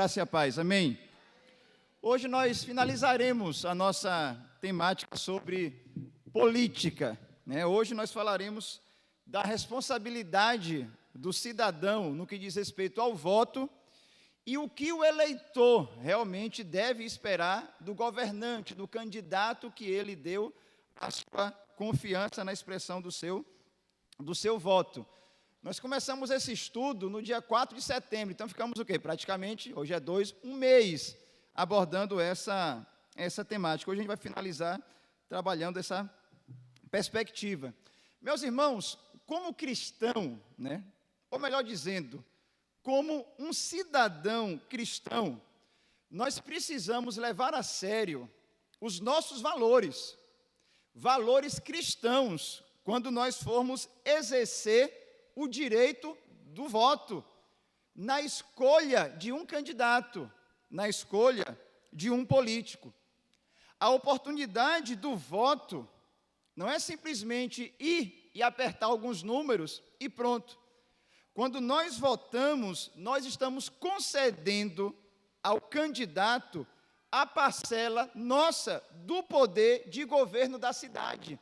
Graça e a paz, amém? Hoje nós finalizaremos a nossa temática sobre política, né? Hoje nós falaremos da responsabilidade do cidadão no que diz respeito ao voto e o que o eleitor realmente deve esperar do governante, do candidato que ele deu a sua confiança na expressão do seu voto. Nós começamos esse estudo no dia 4 de setembro, então ficamos o quê? Praticamente, hoje é 2, um mês abordando essa temática. Hoje a gente vai finalizar trabalhando essa perspectiva. Meus irmãos, como cristão, né? Ou melhor dizendo, como um cidadão cristão, nós precisamos levar a sério os nossos valores cristãos, quando nós formos exercer o direito do voto, na escolha de um candidato, na escolha de um político. A oportunidade do voto não é simplesmente ir e apertar alguns números e pronto. Quando nós votamos, nós estamos concedendo ao candidato a parcela nossa do poder de governo da cidade.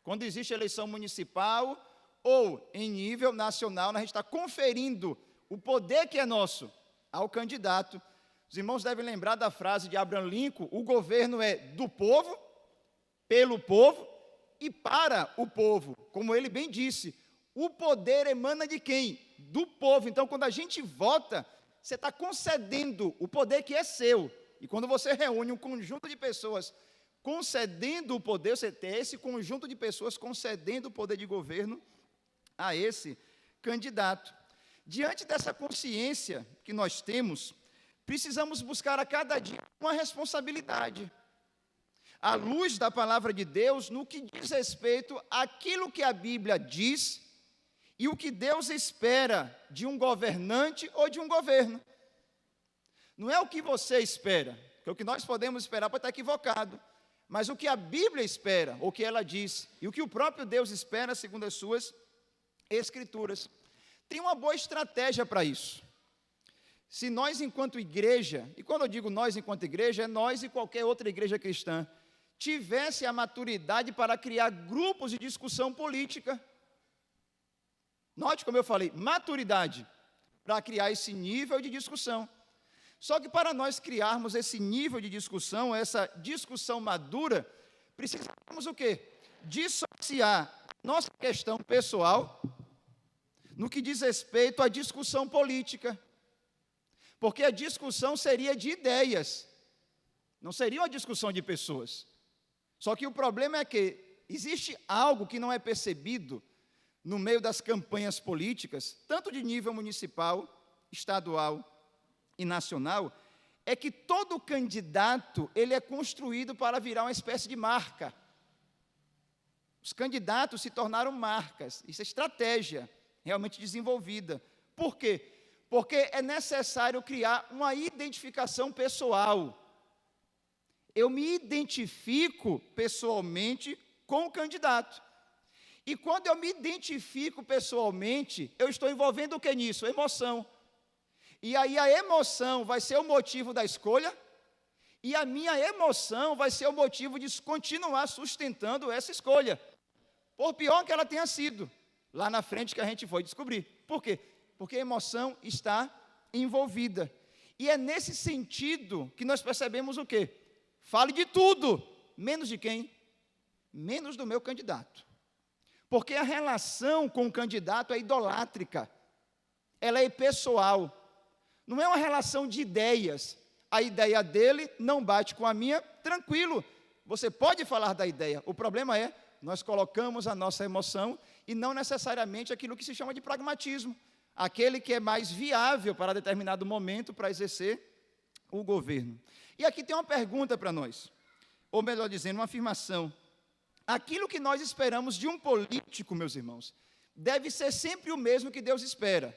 Quando existe eleição municipal ou em nível nacional, a gente está conferindo o poder que é nosso ao candidato. Os irmãos devem lembrar da frase de Abraham Lincoln: o governo é do povo, pelo povo e para o povo. Como ele bem disse, o poder emana de quem? Do povo. Então, quando a gente vota, você está concedendo o poder que é seu. E quando você reúne um conjunto de pessoas concedendo o poder, você tem esse conjunto de pessoas concedendo o poder de governo a esse candidato. Diante dessa consciência que nós temos, precisamos buscar a cada dia uma responsabilidade, à luz da palavra de Deus, no que diz respeito àquilo que a Bíblia diz e o que Deus espera de um governante ou de um governo. Não é o que você espera, porque o que nós podemos esperar pode estar equivocado, mas o que a Bíblia espera, o que ela diz, e o que o próprio Deus espera, segundo as suas Escrituras. Tem uma boa estratégia para isso. Se nós, enquanto igreja, e quando eu digo nós enquanto igreja, é nós e qualquer outra igreja cristã, tivesse a maturidade para criar grupos de discussão política. Note como eu falei, maturidade para criar esse nível de discussão. Só que para nós criarmos esse nível de discussão, essa discussão madura, precisamos o quê? Dissociar nossa questão pessoal no que diz respeito à discussão política. Porque a discussão seria de ideias, não seria uma discussão de pessoas. Só que o problema é que existe algo que não é percebido no meio das campanhas políticas, tanto de nível municipal, estadual e nacional, é que todo candidato, ele é construído para virar uma espécie de marca. Os candidatos se tornaram marcas, isso é estratégia realmente desenvolvida. Por quê? Porque é necessário criar uma identificação pessoal. Eu me identifico pessoalmente com o candidato. E quando eu me identifico pessoalmente, eu estou envolvendo o que nisso? Emoção. E aí a emoção vai ser o motivo da escolha, e a minha emoção vai ser o motivo de continuar sustentando essa escolha, por pior que ela tenha sido, lá na frente que a gente foi descobrir. Por quê? Porque a emoção está envolvida. E é nesse sentido que nós percebemos o quê? Fale de tudo, menos de quem? Menos do meu candidato. Porque a relação com o candidato é idolátrica, ela é pessoal, não é uma relação de ideias. A ideia dele não bate com a minha, tranquilo, você pode falar da ideia, o problema é, nós colocamos a nossa emoção e não necessariamente aquilo que se chama de pragmatismo, aquele que é mais viável para determinado momento para exercer o governo. E aqui tem uma pergunta para nós, ou melhor dizendo, uma afirmação. Aquilo que nós esperamos de um político, meus irmãos, deve ser sempre o mesmo que Deus espera.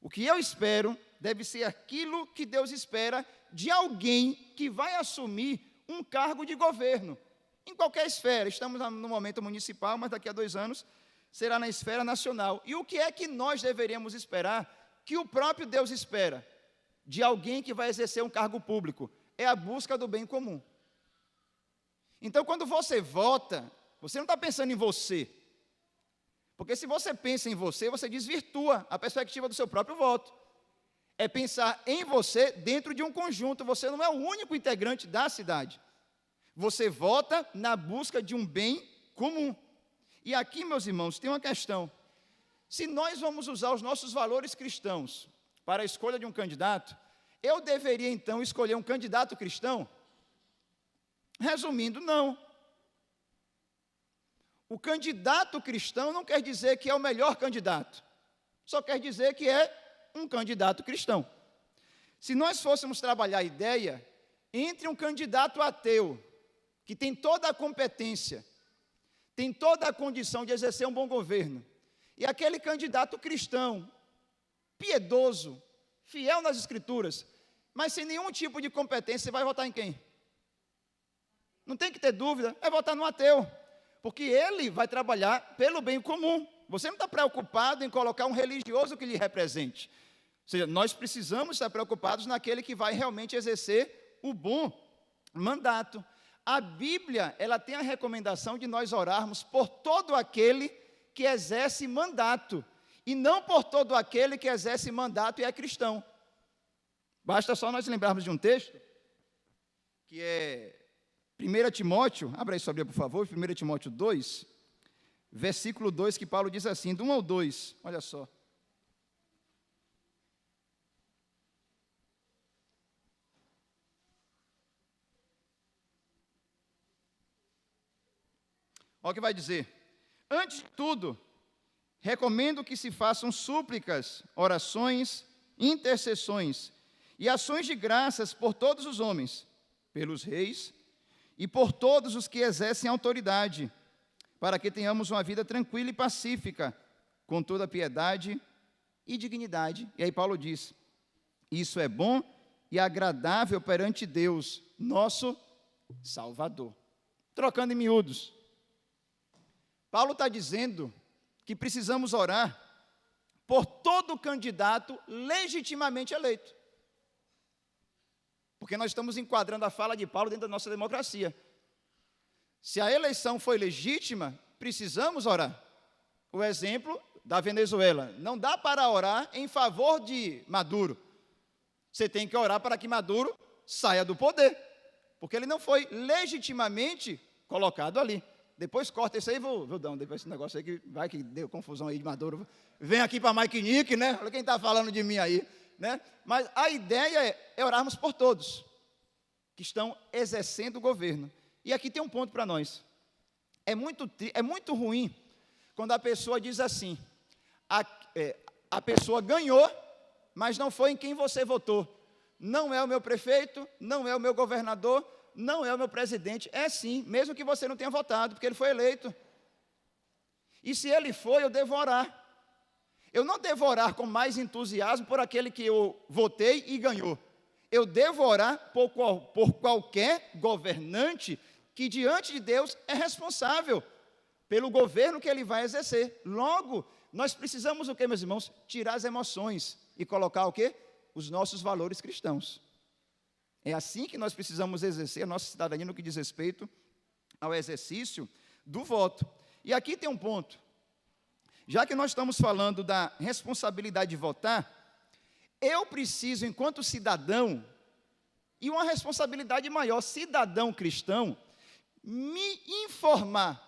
O que eu espero deve ser aquilo que Deus espera de alguém que vai assumir um cargo de governo, em qualquer esfera. Estamos no momento municipal, mas daqui a 2 anos será na esfera nacional. E o que é que nós deveríamos esperar, que o próprio Deus espera? de alguém que vai exercer um cargo público, é a busca do bem comum. Então, quando você vota, você não está pensando em você. Porque se você pensa em você, você desvirtua a perspectiva do seu próprio voto. É pensar em você dentro de um conjunto. Você não é o único integrante da cidade. Você vota na busca de um bem comum. E aqui, meus irmãos, tem uma questão. Se nós vamos usar os nossos valores cristãos para a escolha de um candidato, eu deveria, então, escolher um candidato cristão? Resumindo, não. O candidato cristão não quer dizer que é o melhor candidato. Só quer dizer que é um candidato cristão. Se nós fôssemos trabalhar a ideia entre um candidato ateu, que tem toda a competência, tem toda a condição de exercer um bom governo, e aquele candidato cristão, piedoso, fiel nas Escrituras, mas sem nenhum tipo de competência, você vai votar em quem? Não tem que ter dúvida, é votar no ateu, porque ele vai trabalhar pelo bem comum. Você não está preocupado em colocar um religioso que lhe represente. Ou seja, nós precisamos estar preocupados naquele que vai realmente exercer o bom mandato. A Bíblia, ela tem a recomendação de nós orarmos por todo aquele que exerce mandato, e não por todo aquele que exerce mandato e é cristão. Basta só nós lembrarmos de um texto, que é 1 Timóteo, abra aí sua Bíblia, por favor, 1 Timóteo 2, versículo 2, que Paulo diz assim, do 1 ao 2, olha só. Olha o que vai dizer. Antes de tudo, recomendo que se façam súplicas, orações, intercessões e ações de graças por todos os homens, pelos reis e por todos os que exercem autoridade, para que tenhamos uma vida tranquila e pacífica, com toda piedade e dignidade. E aí Paulo diz, isso é bom e agradável perante Deus, nosso Salvador. Trocando em miúdos, Paulo está dizendo que precisamos orar por todo candidato legitimamente eleito. Porque nós estamos enquadrando a fala de Paulo dentro da nossa democracia. Se a eleição foi legítima, precisamos orar. O exemplo da Venezuela. Não dá para orar em favor de Maduro. Você tem que orar para que Maduro saia do poder. Porque ele não foi legitimamente colocado ali. Depois corta isso aí, vou dar depois esse negócio aí que vai que deu confusão aí de Maduro. Vem aqui para Mike Nick, né? Olha quem está falando de mim aí, né? Mas a ideia é orarmos por todos que estão exercendo o governo. E aqui tem um ponto para nós. É muito ruim quando a pessoa diz assim, a pessoa ganhou, mas não foi em quem você votou. Não é o meu prefeito, não é o meu governador, não é o meu presidente, é sim, mesmo que você não tenha votado, porque ele foi eleito. E se ele foi, eu devo orar. Eu não devo orar com mais entusiasmo por aquele que eu votei e ganhou. Eu devo orar por qualquer governante que diante de Deus é responsável pelo governo que ele vai exercer. Logo, nós precisamos o quê, meus irmãos? Tirar as emoções e colocar o quê? Os nossos valores cristãos. É assim que nós precisamos exercer a nossa cidadania no que diz respeito ao exercício do voto. E aqui tem um ponto. Já que nós estamos falando da responsabilidade de votar, eu preciso, enquanto cidadão, e uma responsabilidade maior, cidadão cristão, me informar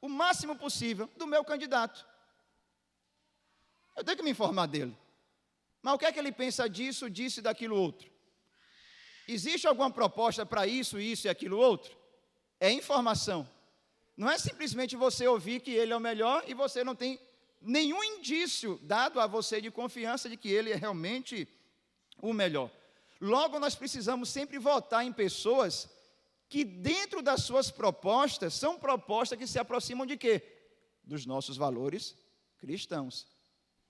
o máximo possível do meu candidato. Eu tenho que me informar dele. Mas o que é que ele pensa disso, disso e daquilo outro? Existe alguma proposta para isso, isso e aquilo outro? É informação. Não é simplesmente você ouvir que ele é o melhor e você não tem nenhum indício dado a você de confiança de que ele é realmente o melhor. Logo, nós precisamos sempre votar em pessoas que dentro das suas propostas, são propostas que se aproximam de quê? Dos nossos valores cristãos.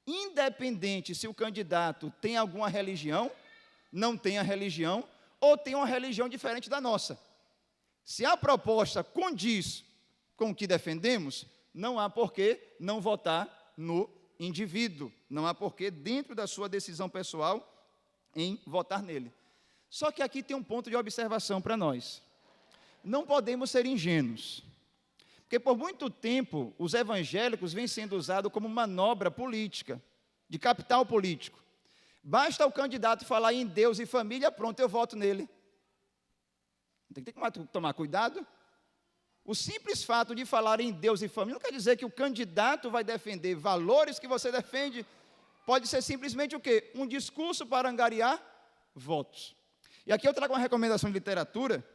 Independente se o candidato tem alguma religião, não tem a religião, ou tem uma religião diferente da nossa. Se a proposta condiz com o que defendemos, não há por que não votar no indivíduo. Não há por que, dentro da sua decisão pessoal, em votar nele. Só que aqui tem um ponto de observação para nós. Não podemos ser ingênuos, porque por muito tempo os evangélicos vêm sendo usados como manobra política, de capital político. Basta o candidato falar em Deus e família, pronto, eu voto nele. Tem que tomar cuidado. O simples fato de falar em Deus e família não quer dizer que o candidato vai defender valores que você defende. Pode ser simplesmente o quê? Um discurso para angariar votos. E aqui eu trago uma recomendação de literatura,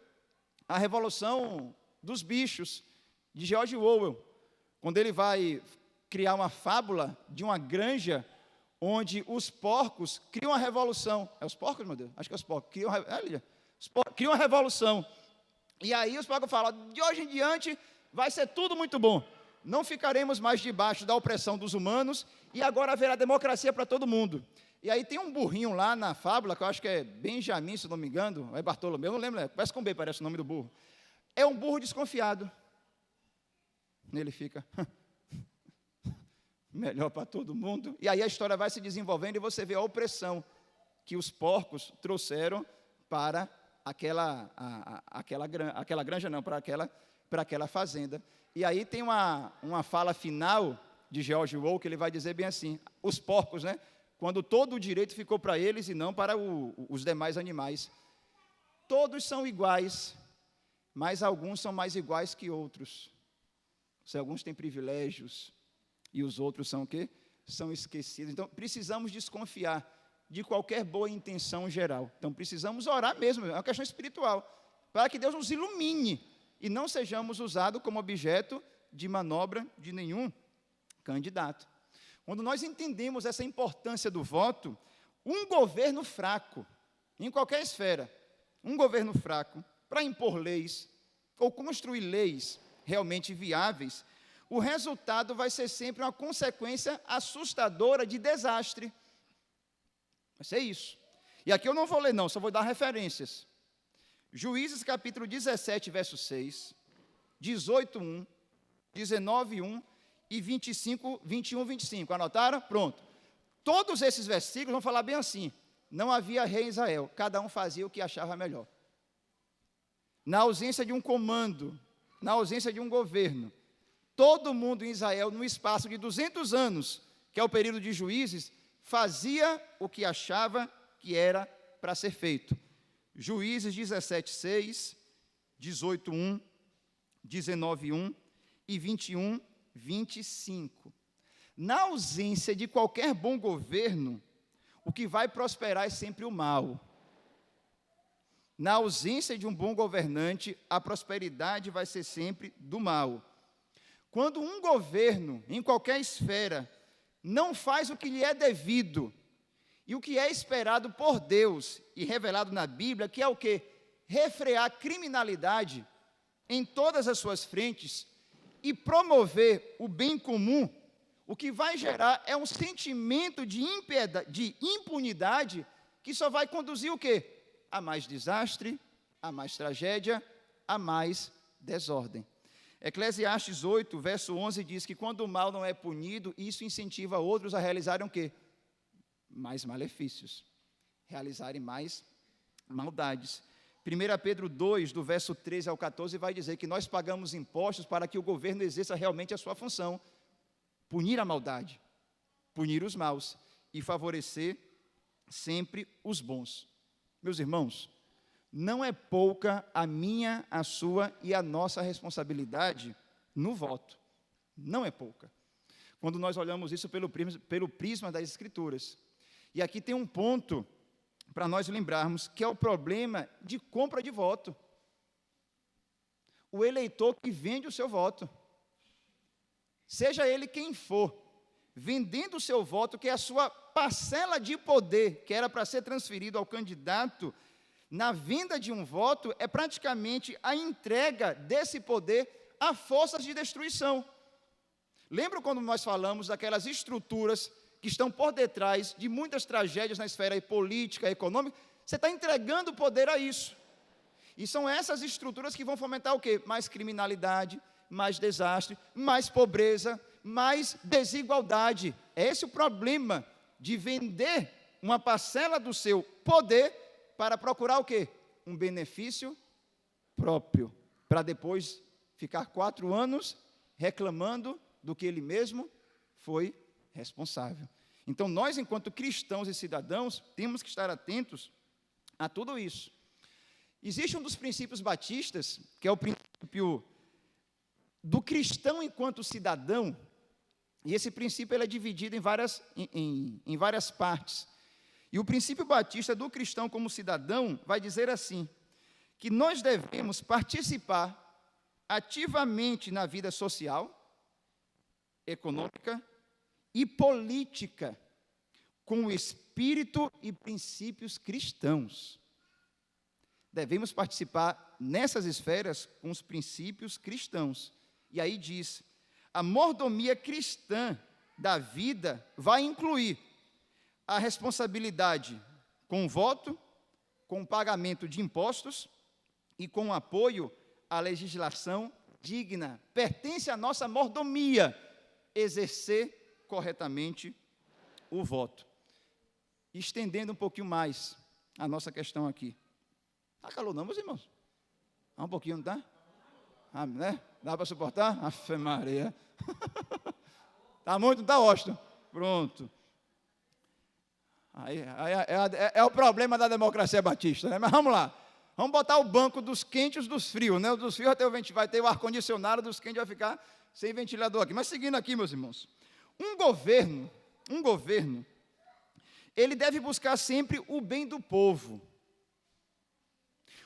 A Revolução dos Bichos, de George Orwell, quando ele vai criar uma fábula de uma granja onde os porcos criam uma revolução. É os porcos, meu Deus? Acho que é os porcos. Criam uma revolução. E aí os porcos falam, de hoje em diante vai ser tudo muito bom. Não ficaremos mais debaixo da opressão dos humanos e agora haverá democracia para todo mundo. E aí tem um burrinho lá na fábula, que eu acho que é Benjamin, se não me engano, é Bartolomeu, não lembro, parece com B, parece o nome do burro. É um burro desconfiado. Ele fica, melhor para todo mundo. E aí a história vai se desenvolvendo e você vê a opressão que os porcos trouxeram para aquela granja, não, para aquela fazenda. E aí tem uma fala final de George Orwell, que ele vai dizer bem assim, os porcos, né? Quando todo o direito ficou para eles e não para os demais animais. Todos são iguais, mas alguns são mais iguais que outros. Se alguns têm privilégios e os outros são o quê? São esquecidos. Então, precisamos desconfiar de qualquer boa intenção geral. Então, precisamos orar mesmo, é uma questão espiritual, para que Deus nos ilumine e não sejamos usados como objeto de manobra de nenhum candidato. Quando nós entendemos essa importância do voto, um governo fraco, em qualquer esfera, um governo fraco, para impor leis, ou construir leis realmente viáveis, o resultado vai ser sempre uma consequência assustadora de desastre. Vai ser isso. E aqui eu não vou ler não, só vou dar referências. Juízes capítulo 17, verso 6, 18:1, 19:1 e 21, 25. Anotaram? Pronto. Todos esses versículos vão falar bem assim. Não havia rei em Israel, cada um fazia o que achava melhor. Na ausência de um comando, na ausência de um governo, todo mundo em Israel, no espaço de 200 anos, que é o período de juízes, fazia o que achava que era para ser feito. Juízes 17, 6, 18:1, 19:1 e 21, 25. Na ausência de qualquer bom governo, o que vai prosperar é sempre o mal. Na ausência de um bom governante, a prosperidade vai ser sempre do mal. Quando um governo, em qualquer esfera, não faz o que lhe é devido, e o que é esperado por Deus e revelado na Bíblia, que é o quê? Refrear a criminalidade em todas as suas frentes e promover o bem comum, o que vai gerar é um sentimento de impunidade que só vai conduzir o quê? A mais desastre, a mais tragédia, a mais desordem. Eclesiastes 8, verso 11 diz que quando o mal não é punido, isso incentiva outros a realizarem o quê? Mais malefícios, realizarem mais maldades. 1 Pedro 2, do verso 13 ao 14, vai dizer que nós pagamos impostos para que o governo exerça realmente a sua função, punir a maldade, punir os maus e favorecer sempre os bons. Meus irmãos, não é pouca a minha, a sua e a nossa responsabilidade no voto. Não é pouca. Quando nós olhamos isso pelo prisma das Escrituras. E aqui tem um ponto para nós lembrarmos, que é o problema de compra de voto. O eleitor que vende o seu voto, seja ele quem for, vendendo o seu voto, que é a sua parcela de poder, que era para ser transferido ao candidato, na venda de um voto, é praticamente a entrega desse poder a forças de destruição. Lembra quando nós falamos daquelas estruturas que estão por detrás de muitas tragédias na esfera política, econômica? Você está entregando poder a isso. E são essas estruturas que vão fomentar o quê? Mais criminalidade, mais desastre, mais pobreza, mais desigualdade. É esse o problema de vender uma parcela do seu poder para procurar o quê? Um benefício próprio, para depois ficar 4 anos reclamando do que ele mesmo foi responsável. Então, nós, enquanto cristãos e cidadãos, temos que estar atentos a tudo isso. Existe um dos princípios batistas, que é o princípio do cristão enquanto cidadão, e esse princípio ele é dividido em várias partes. E o princípio batista do cristão como cidadão vai dizer assim, que nós devemos participar ativamente na vida social, econômica e política, com o espírito e princípios cristãos. Devemos participar nessas esferas com os princípios cristãos. E aí diz, a mordomia cristã da vida vai incluir a responsabilidade com o voto, com o pagamento de impostos e com o apoio à legislação digna. Pertence à nossa mordomia exercer corretamente o voto. Estendendo um pouquinho mais a nossa questão aqui. Está calor não, meus irmãos? Um pouquinho, não está? Ah, né? Dá para suportar? Afe Maria. Está muito, não está, Washington? Pronto. Aí é o problema da democracia batista, né? Mas vamos lá. Vamos botar o banco dos quentes e os dos frios, né? Os dos frios vai ter o ar-condicionado, dos quentes vai ficar sem ventilador aqui. Mas seguindo aqui, meus irmãos. Um governo, ele deve buscar sempre o bem do povo.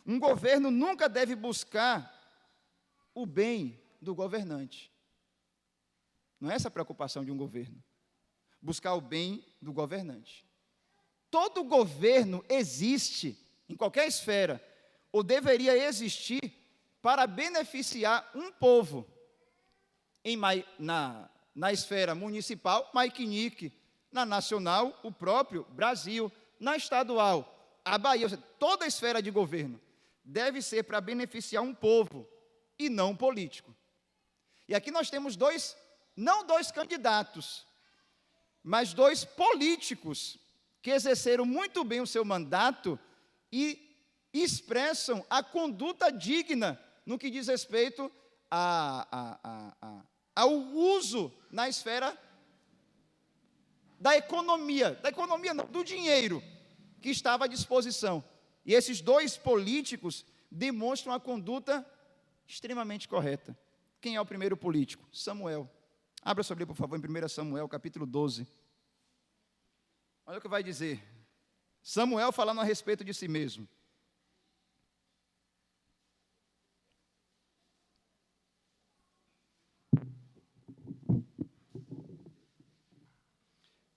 Um governo nunca deve buscar o bem do governante. Não é essa a preocupação de um governo. Buscar o bem do governante. Todo governo existe, em qualquer esfera, ou deveria existir, para beneficiar um povo. Na esfera municipal, Maikinique. Na nacional, o próprio Brasil. Na estadual, a Bahia. Ou seja, toda a esfera de governo deve ser para beneficiar um povo e não um político. E aqui nós temos não dois candidatos, mas 2 políticos que exerceram muito bem o seu mandato e expressam a conduta digna no que diz respeito ao uso na esfera da economia não, do dinheiro que estava à disposição. E esses 2 políticos demonstram a conduta extremamente correta. Quem é o primeiro político? Samuel. Abra sua Bíblia, por favor, em 1 Samuel, capítulo 12. Olha o que vai dizer. Samuel falando a respeito de si mesmo.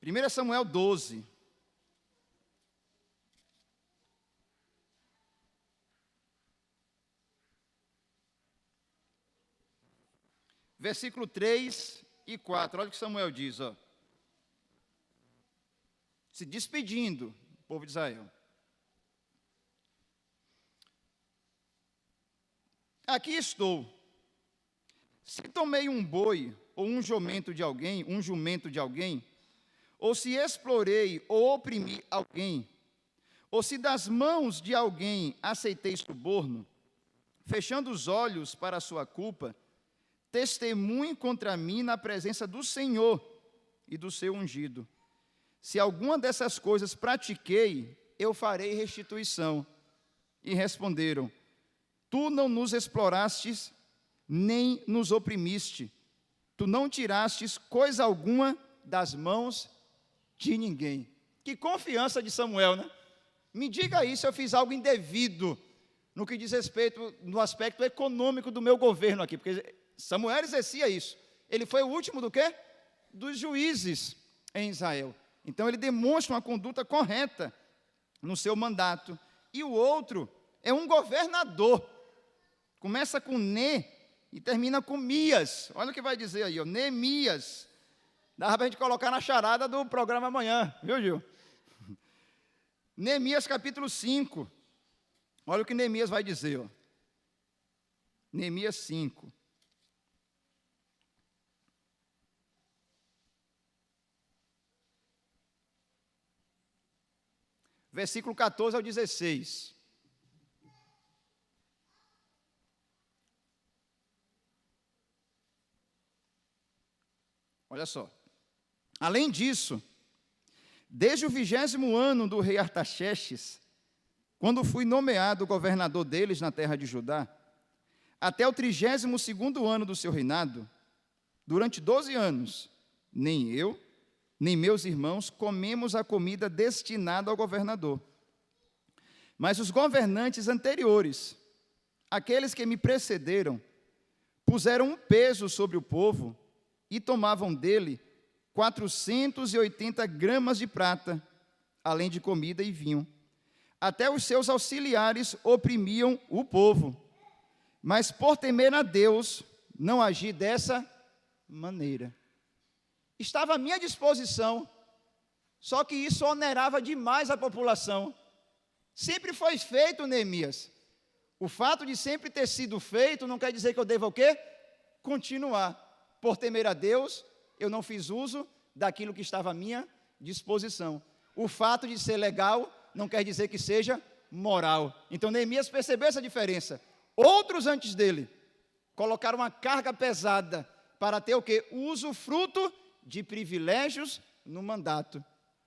Primeira Samuel 12. Versículo 3 e 4, olha o que Samuel diz, ó. Se despedindo do povo de Israel. Aqui estou. Se tomei um boi, ou um jumento de alguém, ou se explorei ou oprimi alguém, ou se das mãos de alguém aceitei suborno, fechando os olhos para a sua culpa, testemunhe contra mim na presença do Senhor e do seu ungido. Se alguma dessas coisas pratiquei, eu farei restituição. E responderam, tu não nos explorastes, nem nos oprimiste. Tu não tirastes coisa alguma das mãos de ninguém. Que confiança de Samuel, né? Me diga aí se eu fiz algo indevido no que diz respeito no aspecto econômico do meu governo aqui, porque Samuel exercia isso. Ele foi o último do quê? Dos juízes em Israel. Então ele demonstra uma conduta correta no seu mandato. E o outro é um governador. Começa com Ne e termina com Mias. Olha o que vai dizer aí, ó, Neemias. Dá para a gente colocar na charada do programa amanhã, viu, Gil? Neemias capítulo 5. Olha o que Neemias vai dizer, ó. Neemias 5. versículo 14 ao 16. Olha só. Além disso, desde o 20º ano do rei Artaxerxes, quando fui nomeado governador deles na terra de Judá, até o 32º ano do seu reinado, durante 12 anos, nem eu, nem meus irmãos comemos a comida destinada ao governador. Mas os governantes anteriores, aqueles que me precederam, puseram um peso sobre o povo e tomavam dele 480 gramas de prata, além de comida e vinho. Até os seus auxiliares oprimiam o povo, mas por temer a Deus, não agi dessa maneira. Estava à minha disposição, só que isso onerava demais a população. Sempre foi feito, Neemias. O fato de sempre ter sido feito não quer dizer que eu deva o quê? Continuar. Por temer a Deus, eu não fiz uso daquilo que estava à minha disposição. O fato de ser legal não quer dizer que seja moral. Então, Neemias percebeu essa diferença. Outros antes dele colocaram uma carga pesada para ter o quê? O usufruto de privilégios no mandato.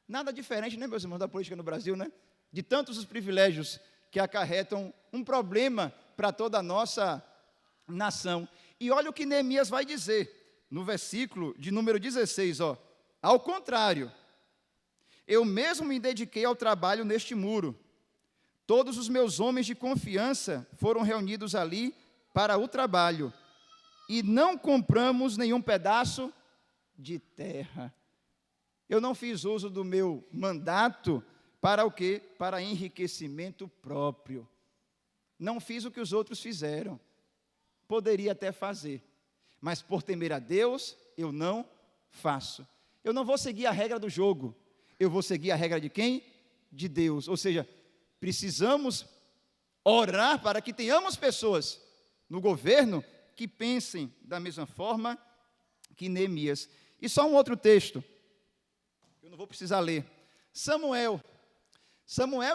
Nada diferente, né, meus irmãos, da política no Brasil, né? De tantos os privilégios que acarretam um problema para toda a nossa nação. E olha o que Neemias vai dizer no versículo de número 16, ó. Ao contrário, eu mesmo me dediquei ao trabalho neste muro. Todos os meus homens de confiança foram reunidos ali para o trabalho, e não compramos nenhum pedaço de terra. Eu não fiz uso do meu mandato para o quê? Para enriquecimento próprio. Não fiz o que os outros fizeram. Poderia até fazer, mas por temer a Deus, eu não faço. Eu não vou seguir a regra do jogo, eu vou seguir a regra de quem? De Deus. Ou seja, precisamos orar para que tenhamos pessoas no governo que pensem da mesma forma que Neemias. E só um outro texto, eu não vou precisar ler. Samuel,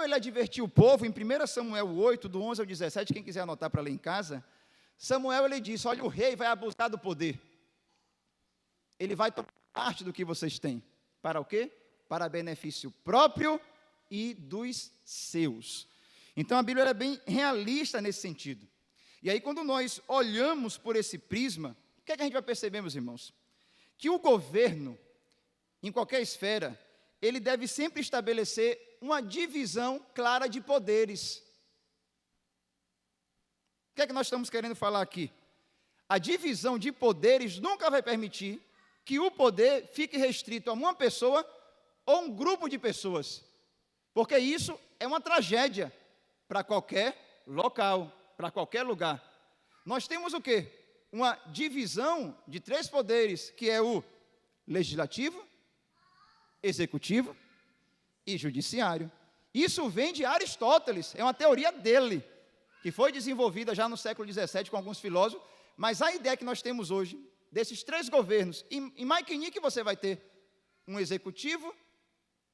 ele advertiu o povo em 1 Samuel 8, do 11 ao 17, quem quiser anotar para ler em casa. Samuel, ele disse, olha, o rei vai abusar do poder. Ele vai tomar parte do que vocês têm. Para o quê? Para benefício próprio e dos seus. Então, a Bíblia é bem realista nesse sentido. E aí, quando nós olhamos por esse prisma, o que é que a gente vai perceber, meus irmãos? Que o governo, em qualquer esfera, ele deve sempre estabelecer uma divisão clara de poderes. O que é que nós estamos querendo falar aqui? A divisão de poderes nunca vai permitir que o poder fique restrito a uma pessoa ou um grupo de pessoas, porque isso é uma tragédia para qualquer local, para qualquer lugar. Nós temos o quê? Uma divisão de 3 poderes, que é o legislativo, executivo e judiciário. Isso vem de Aristóteles, é uma teoria dele, que foi desenvolvida já no século XVII com alguns filósofos, mas a ideia que nós temos hoje, desses 3 governos, em Maikinique você vai ter um executivo,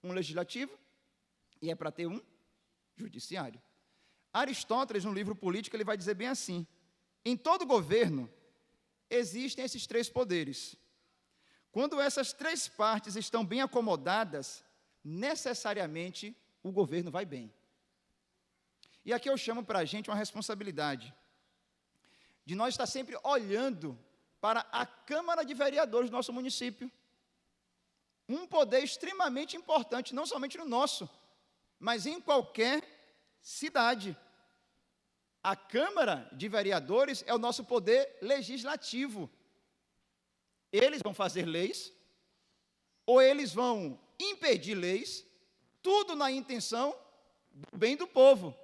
um legislativo, e é para ter um judiciário. Aristóteles, no livro Política, ele vai dizer bem assim, em todo governo existem esses 3 poderes. Quando essas 3 partes estão bem acomodadas, necessariamente o governo vai bem. E aqui eu chamo para a gente uma responsabilidade, de nós estar sempre olhando para a Câmara de Vereadores do nosso município. Um poder extremamente importante, não somente no nosso, mas em qualquer cidade. A Câmara de Vereadores é o nosso poder legislativo. Eles vão fazer leis, ou eles vão impedir leis, tudo na intenção do bem do povo.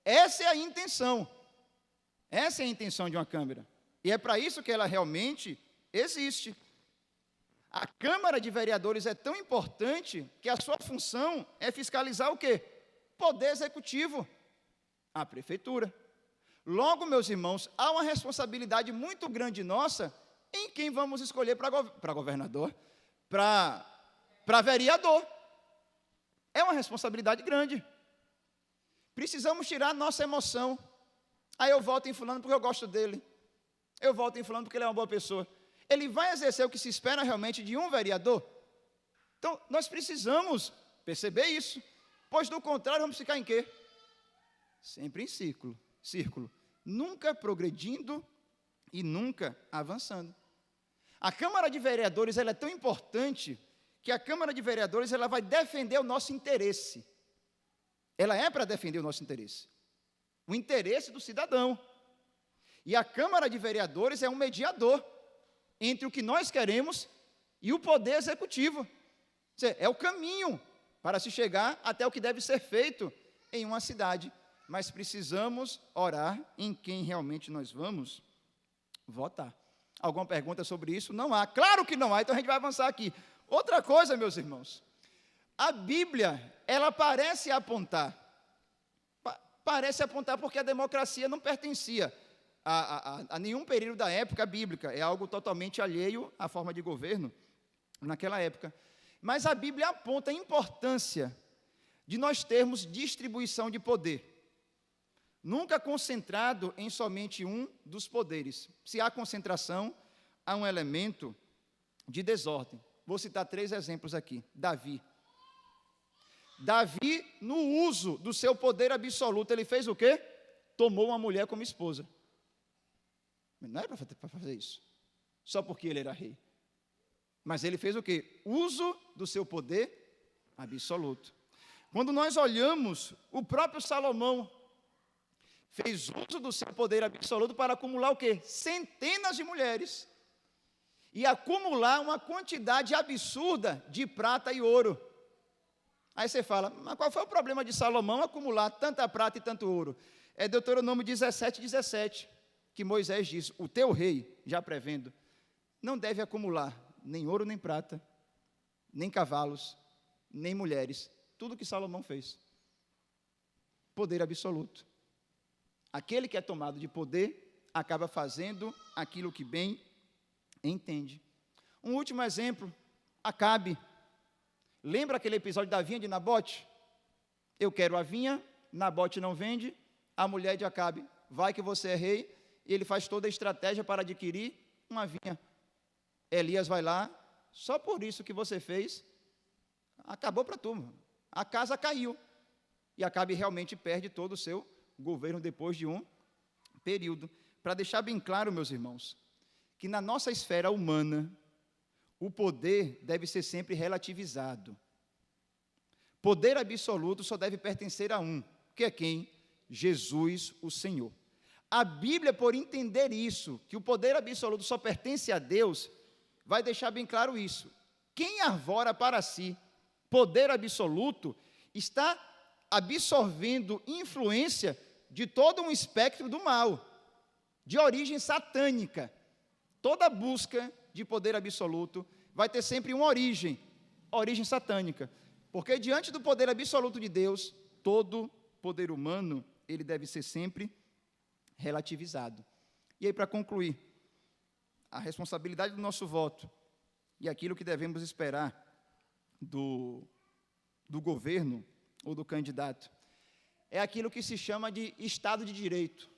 Essa é a intenção. Essa é a intenção de uma Câmara. E é para isso que ela realmente existe. A Câmara de Vereadores é tão importante que a sua função é fiscalizar o quê? Poder executivo, a prefeitura. Logo, meus irmãos, há uma responsabilidade muito grande nossa em quem vamos escolher para governador, para vereador. É uma responsabilidade grande. Precisamos tirar nossa emoção. Aí eu voto em fulano porque eu gosto dele. Eu voto em fulano porque ele é uma boa pessoa. Ele vai exercer o que se espera realmente de um vereador? Então, nós precisamos perceber isso, pois do contrário vamos ficar em quê? Sempre em círculo, nunca progredindo e nunca avançando. A Câmara de Vereadores ela é tão importante que a Câmara de Vereadores ela vai defender o nosso interesse. Ela é para defender o nosso interesse, o interesse do cidadão. E a Câmara de Vereadores é um mediador entre o que nós queremos e o poder executivo. É o caminho para se chegar até o que deve ser feito em uma cidade. Mas precisamos orar em quem realmente nós vamos votar. Alguma pergunta sobre isso? Não há. Claro que não há, então a gente vai avançar aqui. Outra coisa, meus irmãos, a Bíblia, ela parece apontar porque a democracia não pertencia a nenhum período da época bíblica, é algo totalmente alheio à forma de governo naquela época. Mas a Bíblia aponta a importância de nós termos distribuição de poder, nunca concentrado em somente um dos poderes. Se há concentração, há um elemento de desordem. Vou citar 3 exemplos aqui. Davi, no uso do seu poder absoluto, ele fez o quê? Tomou uma mulher como esposa. Não era para fazer isso, só porque ele era rei. Mas ele fez o quê? Uso do seu poder absoluto. Quando nós olhamos, o próprio Salomão fez uso do seu poder absoluto para acumular o quê? Centenas de mulheres. E acumular uma quantidade absurda de prata e ouro. Aí você fala, mas qual foi o problema de Salomão acumular tanta prata e tanto ouro? É Deuteronômio 17, que Moisés diz, o teu rei, já prevendo, não deve acumular nem ouro nem prata, nem cavalos, nem mulheres. Tudo que Salomão fez. Poder absoluto. Aquele que é tomado de poder, acaba fazendo aquilo que bem entende. Um último exemplo, Acabe. Lembra aquele episódio da vinha de Nabote? Eu quero a vinha, Nabote não vende, a mulher de Acabe, vai que você é rei, e ele faz toda a estratégia para adquirir uma vinha. Elias vai lá, só por isso que você fez, acabou para a turma. A casa caiu, e Acabe realmente perde todo o seu governo depois de um período. Para deixar bem claro, meus irmãos, que na nossa esfera humana, o poder deve ser sempre relativizado. Poder absoluto só deve pertencer a um, que é quem? Jesus, o Senhor. A Bíblia, por entender isso, que o poder absoluto só pertence a Deus, vai deixar bem claro isso. Quem arvora para si poder absoluto, está absorvendo influência de todo um espectro do mal, de origem satânica. Toda busca de poder absoluto vai ter sempre uma origem satânica, porque diante do poder absoluto de Deus, todo poder humano, ele deve ser sempre relativizado. E aí, para concluir, a responsabilidade do nosso voto e aquilo que devemos esperar do governo ou do candidato, é aquilo que se chama de Estado de Direito.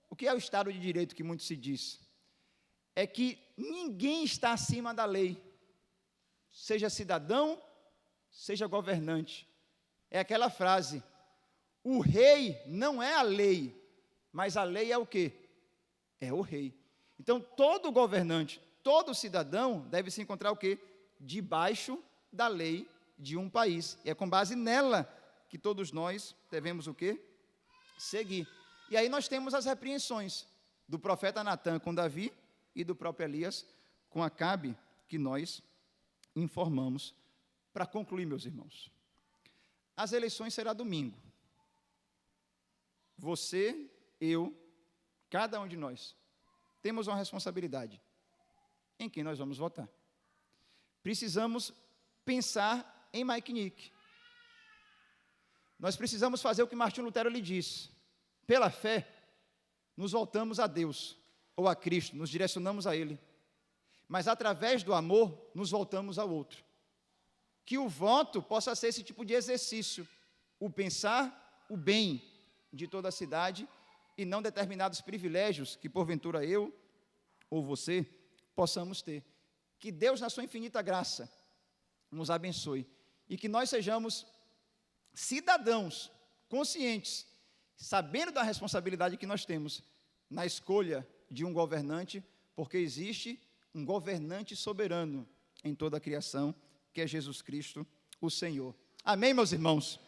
O que é o Estado de Direito que muito se diz? É que ninguém está acima da lei, seja cidadão, seja governante. É aquela frase, o rei não é a lei, mas a lei é o quê? É o rei. Então, todo governante, todo cidadão deve se encontrar o quê? Debaixo da lei de um país. E é com base nela que todos nós devemos o quê? Seguir. E aí nós temos as repreensões do profeta Natã com Davi e do próprio Elias com Acabe, que nós informamos. Para concluir, meus irmãos, as eleições será domingo. Você, eu, cada um de nós, temos uma responsabilidade em quem nós vamos votar. Precisamos pensar em Mike Nick. Nós precisamos fazer o que Martinho Lutero lhe disse. Pela fé, nos voltamos a Deus, ou a Cristo, nos direcionamos a Ele. Mas através do amor, nos voltamos ao outro. que o voto possa ser esse tipo de exercício, o pensar o bem de toda a cidade e não determinados privilégios que, porventura, eu ou você possamos ter. Que Deus, na sua infinita graça, nos abençoe e que nós sejamos cidadãos conscientes, sabendo da responsabilidade que nós temos na escolha de um governante, porque existe um governante soberano em toda a criação, que é Jesus Cristo, o Senhor. Amém, meus irmãos?